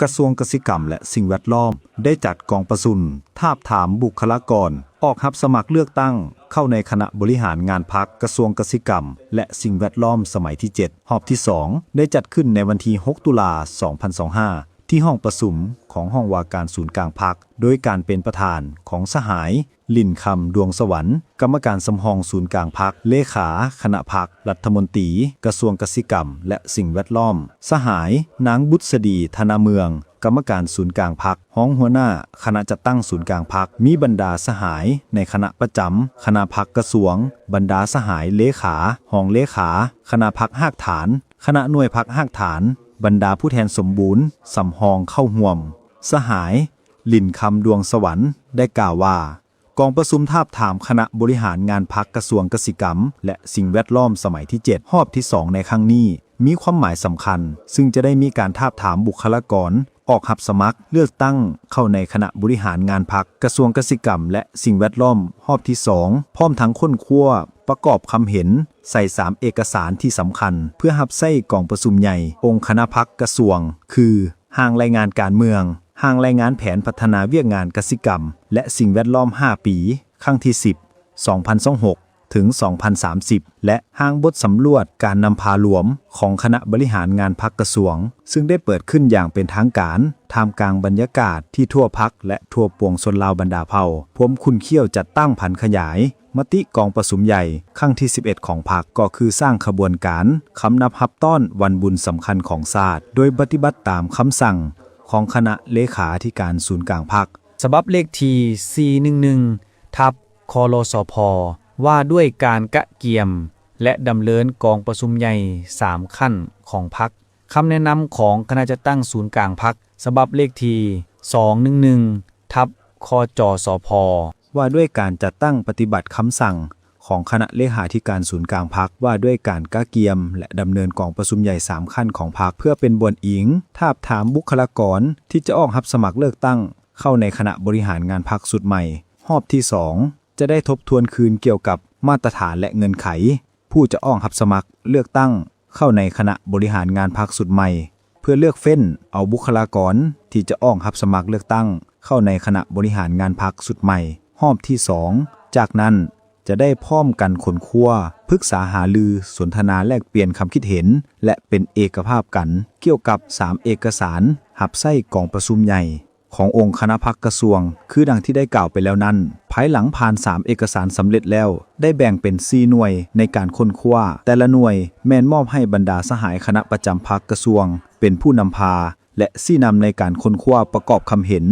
กระทรวงเกษตรกรรมและสิ่งแวดล้อมได้จัดกองประชุมทาบถามบุคลากรออกรับสมัครเลือกตั้งเข้าในคณะบริหารงานพรรคกระทรวงเกษตรกรรมและสิ่งแวดล้อมสมัยที่7รอบที่2ได้จัดขึ้นในวันที่6ตุลา2025ที่ห้องประชุมของห้องว่าการศูนย์กลางพรรคโดยการเป็นประธานของสหายลิ่นคำดวงสวรรค์กรรมการสำรองศูนย์กลางพรรคเลขาคณะพรรครัฐมนตรีกระทรวงเกษตรกรรมและสิ่งแวดล้อมสหายนางบุษดีธนาเมืองกรรมการศูนย์กลางพรรคห้องหัวหน้าคณะจัดตั้งศูนย์กลางพรรคมีบรรดาสหายในคณะประจำคณะพรรคกระทรวงบรรดาสหายเลขาห้องเลขาคณะพรรคหากฐานคณะหน่วยพรรคหากฐานบรรดาผู้แทนสมบูรณ์สำรองเข้าห่วมสหายลิ่นคำดวงสวรรค์ได้กล่าวว่ากองประชุมทาบถามคณะบริหารงานพรรคกระทรวงเกษตรกรรมและสิ่งแวดล้อมสมัยที่7รอบที่2ในครั้งนี้มีความหมายสำคัญซึ่งจะได้มีการทาบถามบุคลากรออกรับสมัครเลือกตั้งเข้าในคณะบริหารงานพรรคกระทรวงเกษตรกรรมและสิ่งแวดล้อมรอบที่2พร้อมทั้งค้นคว้าประกอบคำเห็นใส่3เอกสารที่สำคัญเพื่อรับใช้กองประชุมใหญ่องค์คณะพรรคกระทรวงคือห่างรายงานการเมืองห่างรายงานแผนพัฒนาเวียกงานกสิกรรมและสิ่งแวดล้อม5ปีครั้งที่10 2026ถึง2030และห้างบทสำรวจการนำพารวมของคณะบริหารงานพรรคกระทรวงซึ่งได้เปิดขึ้นอย่างเป็นทางการท่ามกลางบรรยากาศที่ทั่วพรรคและทั่วปวงชนลาวบรรดาเผ่าพร้อมคุณเขี้ยวจัดตั้งผันขยายมติกองประชุมใหญ่ครั้งที่11ของพรรคก็คือสร้างขบวนการคำนับรับต้อนวันบุญสำคัญของชาติโดยปฏิบัติตามคำสั่งของคณะเลขาธิการศูนย์กลางพรรคฉบับเลขที่411ทับคลสพว่าด้วยการกะเกียมและดำเนินกองประชุมใหญ่3ขั้นของพรรคคำแนะนำของคณะจัดตั้งศูนย์กลางพรรคฉบับเลขที่211ทับคจสพว่าด้วยการจัดตั้งปฏิบัติคำสั่งของคณะเลขาธิการศูนย์กลางพรรคว่าด้วยการกะเกียมและดำเนินกองประชุมใหญ่3ขั้นของพรรคเพื่อเป็นบวนอิงทาบถามบุคลากรที่จะออกรับสมัครเลือกตั้งเข้าในคณะบริหารงานพรรคสุดใหม่รอบที่2จะได้ทบทวนคืนเกี่ยวกับมาตรฐานและเงื่อนไขผู้จะออกรับสมัครเลือกตั้งเข้าในคณะบริหารงานพรรคสุดใหม่เพื่อเลือกเฟ้นเอาบุคลากรที่จะออกรับสมัครเลือกตั้งเข้าในคณะบริหารงานพรรคสุดใหม่รอบที่2จากนั้นจะได้พร้อมกันค้นคว้าปรึกษาหารือสนทนาแลกเปลี่ยนคำคิดเห็นและเป็นเอกภาพกันเกี่ยวกับ3เอกสารรับใช้กองประชุมใหญ่ขององค์คณะพรรคกระทรวงคือดังที่ได้กล่าวไปแล้วนั้นภายหลังผ่าน3เอกสารสำเร็จแล้วได้แบ่งเป็น4หน่วยในการค้นคว้าแต่ละหน่วยแม่นมอบให้บรรดาสหายคณะประจำพรรคกระทรวงเป็นผู้นำพาและชี้นำในการค้นคว้าประกอบคำเห็น